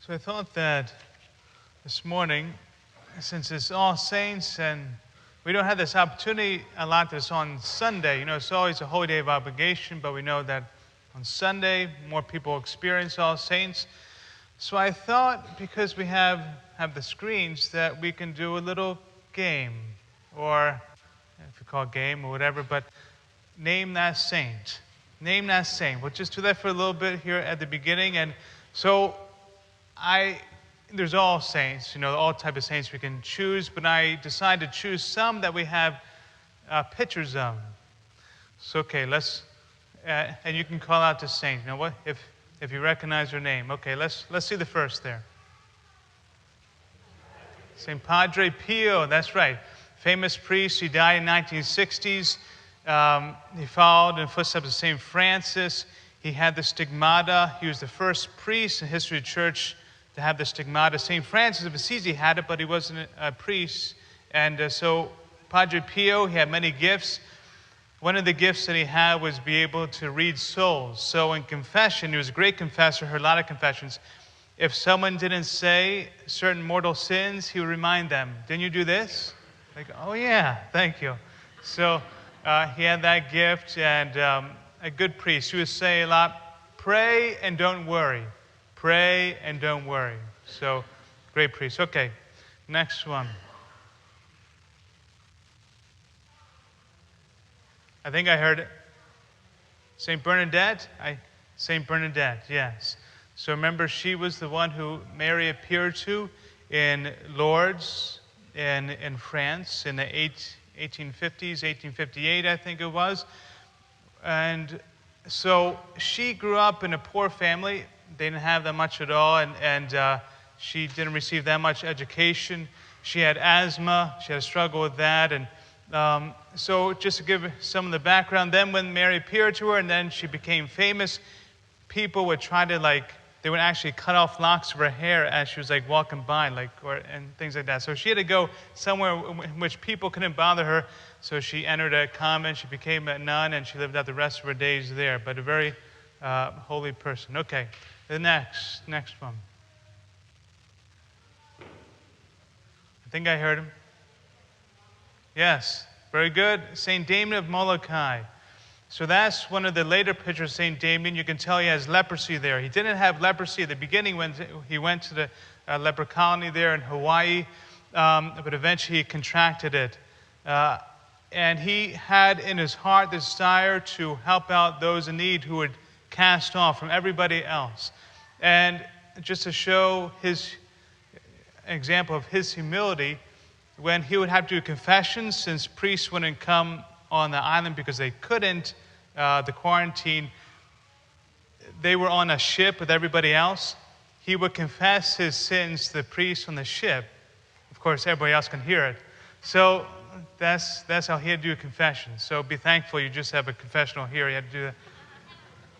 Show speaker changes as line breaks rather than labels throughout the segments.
So I thought that this morning, since it's All Saints and we don't have this opportunity a lot that's on Sunday, you know, it's always a holy day of obligation, but we know that on Sunday more people experience All Saints. So I thought, because we have the screens, that we can do a little game, or if you call it game or whatever, but name that saint. Name that saint. We'll just do that for a little bit here at the beginning. And so there's all saints, you know, all type of saints we can choose, but I decided to choose some that we have pictures of. So, okay, and you can call out the saint. You know what? If you recognize their name. Okay, let's see the first there. St. Padre Pio, that's right. Famous priest. He died in the 1960s. He followed in the footsteps of St. Francis. He had the stigmata. He was the first priest in the history of the church to have the stigmata. St. Francis of Assisi had it, but he wasn't a priest. And so Padre Pio, he had many gifts. One of the gifts that he had was be able to read souls. So in confession, he was a great confessor, heard a lot of confessions. If someone didn't say certain mortal sins, he would remind them, didn't you do this? Like, oh yeah, thank you. So he had that gift, and a good priest. He would say a lot, pray and don't worry. Pray and don't worry. So, great priest. Okay, next one. I think I heard it. St. Bernadette? St. Bernadette, yes. So remember, she was the one who Mary appeared to in Lourdes in France in the 1850s, 1858, I think it was. And so she grew up in a poor family. They didn't have that much at all, and she didn't receive that much education. She had asthma. She had a struggle with that. And so just to give some of the background, then when Mary appeared to her and then she became famous, people would try to, they would actually cut off locks of her hair as she was walking by, and things like that. So she had to go somewhere in which people couldn't bother her. So she entered a convent, she became a nun, and she lived out the rest of her days there. But a very holy person. Okay, the next one. I think I heard him. Yes, very good. St. Damien of Molokai. So that's one of the later pictures of St. Damien. You can tell he has leprosy there. He didn't have leprosy at the beginning when he went to the leper colony there in Hawaii, but eventually he contracted it. And he had in his heart the desire to help out those in need who were cast off from everybody else. And just to show his example of his humility, when he would have to do confessions, since priests wouldn't come on the island because they couldn't, the quarantine, they were on a ship with everybody else. He would confess his sins to the priest on the ship. Of course, everybody else can hear it. So that's how he had to do a confession. So be thankful you just have a confessional here. He had to do that.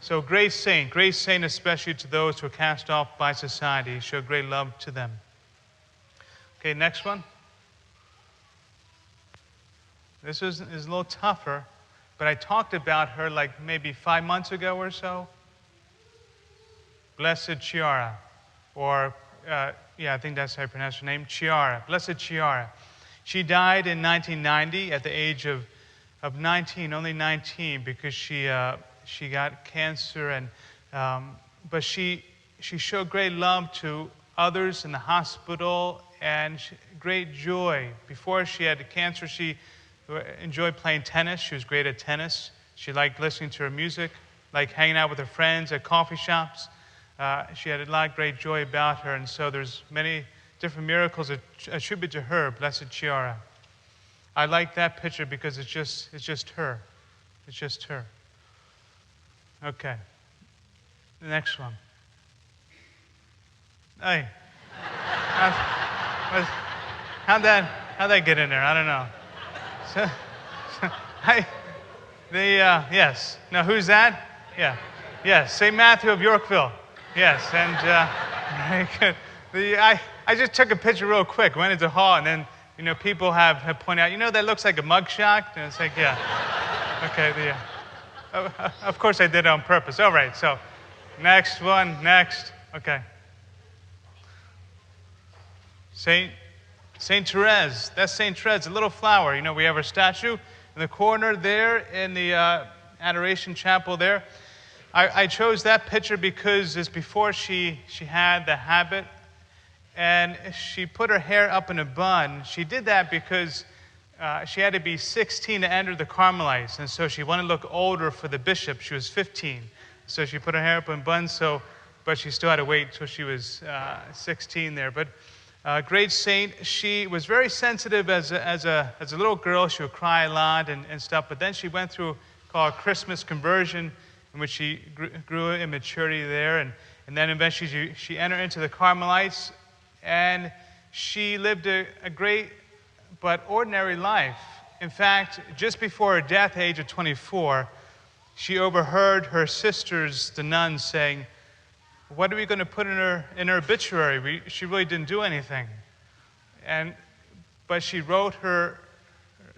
So great saint especially to those who are cast off by society. He showed great love to them. Okay, next one. This is a little tougher, but I talked about her maybe 5 months ago or so. Blessed Chiara, or I think that's how you pronounce her name, Chiara. Blessed Chiara. She died in 1990 at the age of 19, only 19, because she got cancer, and but she showed great love to others in the hospital and great joy. Before she had the cancer, she enjoyed playing tennis. She was great at tennis. She liked listening to her music, liked hanging out with her friends at coffee shops. She had a lot of great joy about her, and so there's many different miracles attributed to her, Blessed Chiara. I like that picture because it's just her. It's just her. Okay. The next one. Hey. How'd that get in there? I don't know. Yes. Now, who's that? Yeah. Yes, St. Matthew of Yorkville. Yes, and very good. I just took a picture real quick, went into the hall, and then, people have pointed out, that looks like a mugshot? And it's yeah. Okay, of course I did it on purpose. All right, so next one, next. Okay. Saint Therese. That's Saint Therese, a little flower. You know, we have her statue in the corner there in the Adoration Chapel there. I chose that picture because it's before she had the habit, and she put her hair up in a bun. She did that because she had to be 16 to enter the Carmelites, and so she wanted to look older for the bishop. She was 15, so she put her hair up in buns. But she still had to wait until she was 16 there. But great saint. She was very sensitive as a little girl. She would cry a lot and stuff. But then she went through called Christmas conversion, in which she grew in maturity there, and then eventually she entered into the Carmelites, and she lived a great but ordinary life. In fact, just before her death, at the age of 24, she overheard her sisters, the nuns, saying, "What are we going to put in her obituary? She really didn't do anything." But she wrote her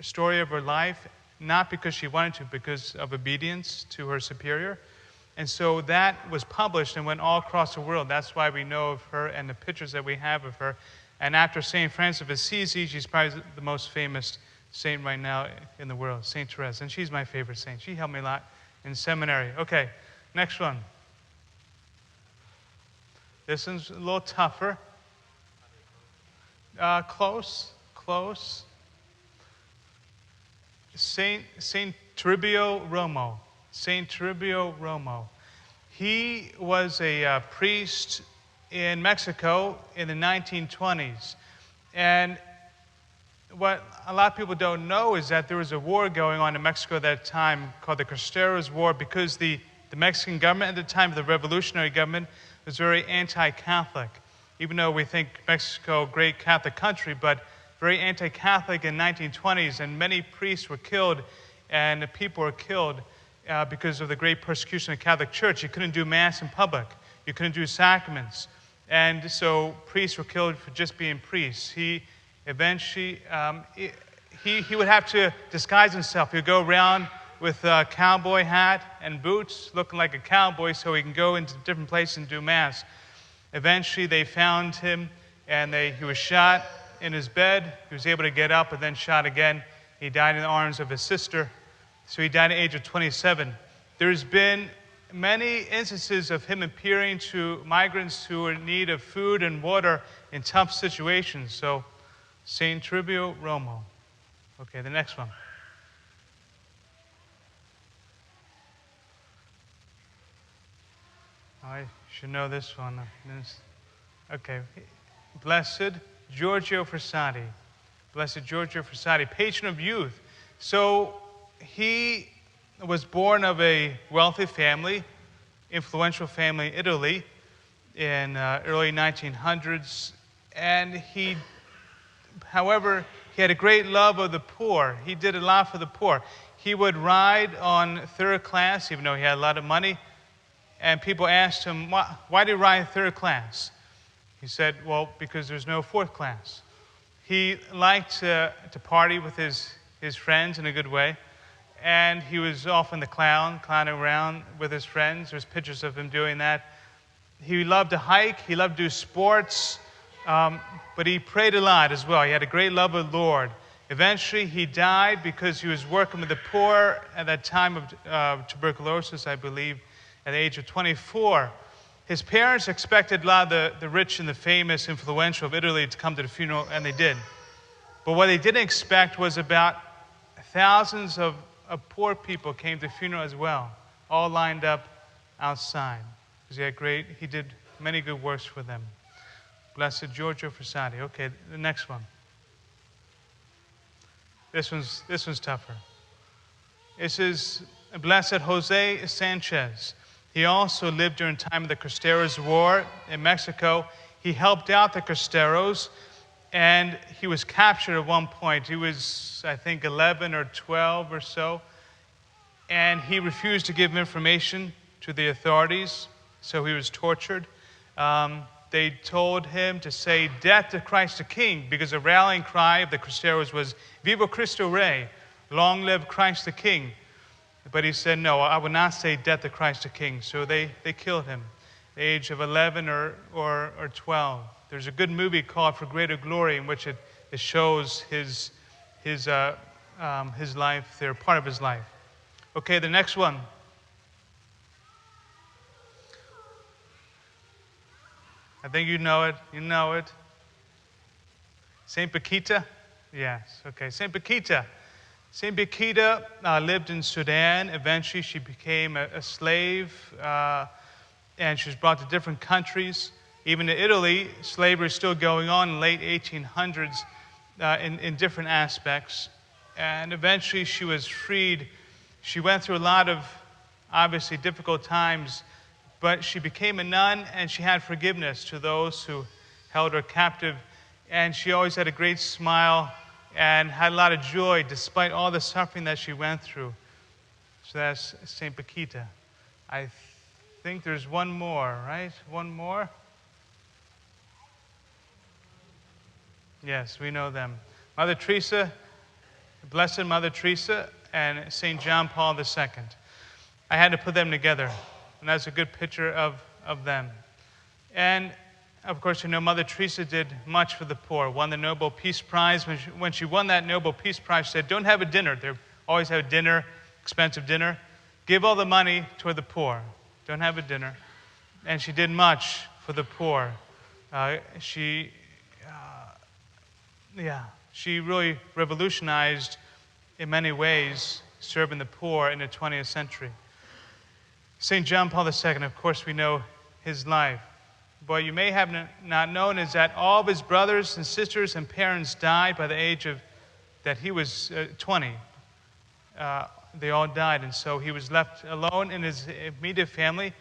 story of her life, not because she wanted to, because of obedience to her superior. And so that was published and went all across the world. That's why we know of her and the pictures that we have of her. And after St. Francis of Assisi, she's probably the most famous saint right now in the world, St. Therese. And she's my favorite saint. She helped me a lot in seminary. Okay, next one. This one's a little tougher. Close. Saint Toribio Romo. Saint Toribio Romo. He was a priest in Mexico in the 1920s. And what a lot of people don't know is that there was a war going on in Mexico at that time called the Cristeros War, because the Mexican government at the time, the revolutionary government, was very anti-Catholic. Even though we think Mexico a great Catholic country, but very anti-Catholic in the 1920s, and many priests were killed and the people were killed because of the great persecution of the Catholic Church. You couldn't do Mass in public. You couldn't do sacraments. And so priests were killed for just being priests. He eventually, he would have to disguise himself. He would go around with a cowboy hat and boots, looking like a cowboy, so he can go into different places and do Mass. Eventually, they found him, and he was shot in his bed. He was able to get up, and then shot again. He died in the arms of his sister. So he died at the age of 27. There's been many instances of him appearing to migrants who are in need of food and water in tough situations. So, Saint Toribio Romo. Okay, the next one. I should know this one. Okay. Blessed Giorgio Frassati. Blessed Giorgio Frassati, patron of youth. So he was born of a wealthy family, influential family in Italy in early 1900s. And however, he had a great love of the poor. He did a lot for the poor. He would ride on third class, even though he had a lot of money. And people asked him, why do you ride third class? He said, well, because there's no fourth class. He liked to party with his friends in a good way. And he was often the clowning around with his friends. There's pictures of him doing that. He loved to hike. He loved to do sports. But he prayed a lot as well. He had a great love of the Lord. Eventually, he died because he was working with the poor at that time of tuberculosis, I believe, at the age of 24. His parents expected a lot of the rich and the famous, influential of Italy to come to the funeral, and they did. But what they didn't expect was about thousands of poor people came to the funeral as well, all lined up outside. Because he did many good works for them. Blessed Giorgio Frassati. Okay, the next one. This one's tougher. This is Blessed Jose Sanchez. He also lived during the time of the Cristeros War in Mexico. He helped out the Cristeros, and he was captured at one point. He was, I think, 11 or 12 or so, and he refused to give information to the authorities, so he was tortured. They told him to say, "Death to Christ the King," because the rallying cry of the Cristeros was, "Viva Cristo Rey," long live Christ the King. But he said, no, I will not say death to Christ the King. So they killed him at the age of 11 or 12. There's a good movie called For Greater Glory in which it shows his life there, part of his life. Okay, the next one. I think you know it. You know it. Saint Bakhita? Yes. Okay. Saint Bakhita. Saint Bakhita lived in Sudan. Eventually, she became a slave, and she was brought to different countries. Even in Italy, slavery is still going on in the late 1800s in different aspects. And eventually, she was freed. She went through a lot of, obviously, difficult times, but she became a nun, and she had forgiveness to those who held her captive. And she always had a great smile and had a lot of joy despite all the suffering that she went through. So that's Saint Bakhita. I think there's one more, right? One more? Yes, we know them. Mother Teresa, Blessed Mother Teresa, and Saint John Paul II. I had to put them together, and that's a good picture of them. And of course, you know, Mother Teresa did much for the poor, won the Nobel Peace Prize. When she won that Nobel Peace Prize, she said, don't have a dinner. They always have a dinner, expensive dinner. Give all the money toward the poor. Don't have a dinner. And she did much for the poor. She really revolutionized, in many ways, serving the poor in the 20th century. St. John Paul II, of course, we know his life. What you may have not known is that all of his brothers and sisters and parents died by the age that he was 20. They all died, and so he was left alone in his immediate family.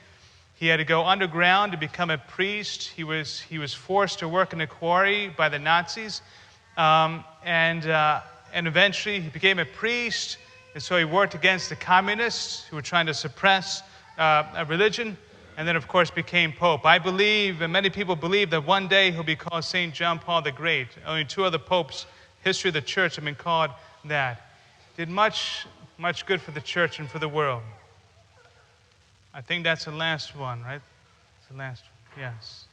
He had to go underground to become a priest. He was forced to work in a quarry by the Nazis, and eventually he became a priest. And so he worked against the communists who were trying to suppress a religion. And then, of course, became Pope. I believe, and many people believe, that one day he'll be called St. John Paul the Great. Only two other popes, history of the church, have been called that. Did much good for the church and for the world. I think that's the last one, right? It's the last one, yes.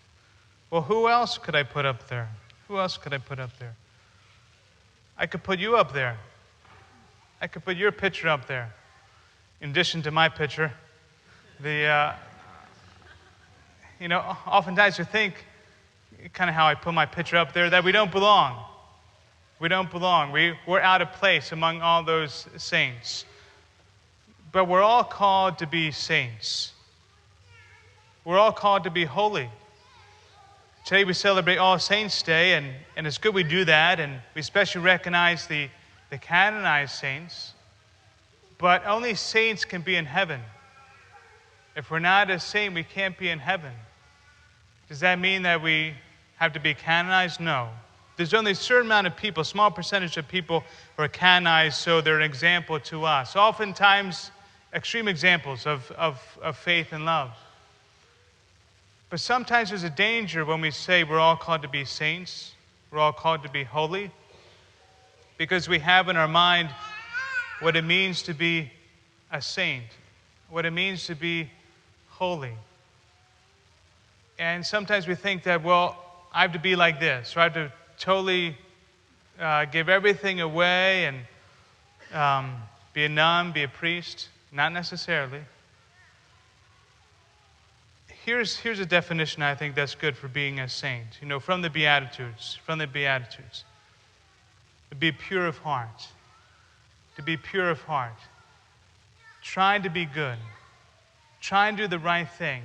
Well, who else could I put up there? Who else could I put up there? I could put you up there. I could put your picture up there. In addition to my picture, you know, oftentimes you think, kind of how I put my picture up there, that we don't belong. We don't belong. We're out of place among all those saints. But we're all called to be saints. We're all called to be holy. Today we celebrate All Saints' Day, and it's good we do that, and we especially recognize the canonized saints. But only saints can be in heaven. If we're not a saint, we can't be in heaven. Does that mean that we have to be canonized? No. There's only a certain amount of people, a small percentage of people who are canonized, so they're an example to us. Oftentimes, extreme examples of faith and love. But sometimes there's a danger when we say we're all called to be saints, we're all called to be holy, because we have in our mind what it means to be a saint, what it means to be holy. And sometimes we think that, well, I have to be like this, or I have to totally give everything away and be a nun, be a priest. Not necessarily. Here's a definition I think that's good for being a saint. You know, from the Beatitudes. To be pure of heart. To be pure of heart. Trying to be good. Trying to do the right thing.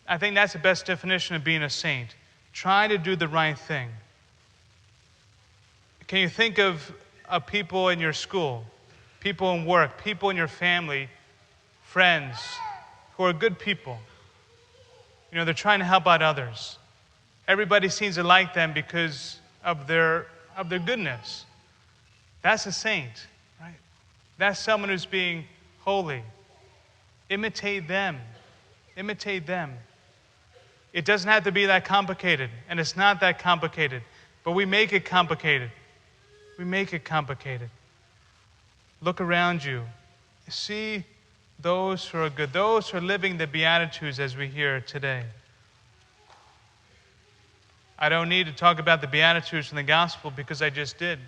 I think that's the best definition of being a saint. Trying to do the right thing. Can you think of people in your school, people in work, people in your family, friends who are good people? You know, they're trying to help out others. Everybody seems to like them because of their goodness. That's a saint, right? That's someone who's being holy. Imitate them. Imitate them. It doesn't have to be that complicated, and it's not that complicated, but we make it complicated. We make it complicated. Look around you. See those who are good, those who are living the Beatitudes as we hear today. I don't need to talk about the Beatitudes in the gospel because I just did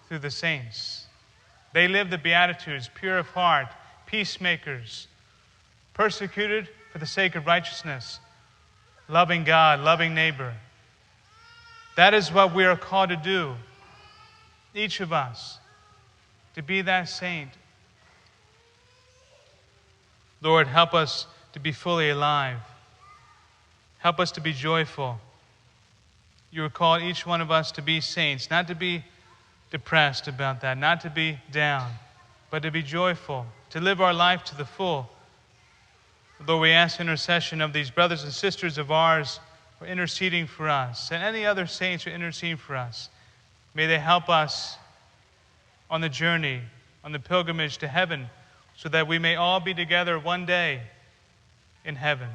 through the saints. They live the Beatitudes, pure of heart, peacemakers, persecuted for the sake of righteousness, loving God, loving neighbor. That is what we are called to do, each of us, to be that saint. Lord, help us to be fully alive. Help us to be joyful. You have called each one of us to be saints, not to be depressed about that, not to be down, but to be joyful, to live our life to the full. Lord, we ask intercession of these brothers and sisters of ours who are interceding for us, and any other saints who are interceding for us. May they help us on the journey, on the pilgrimage to heaven, so that we may all be together one day in heaven.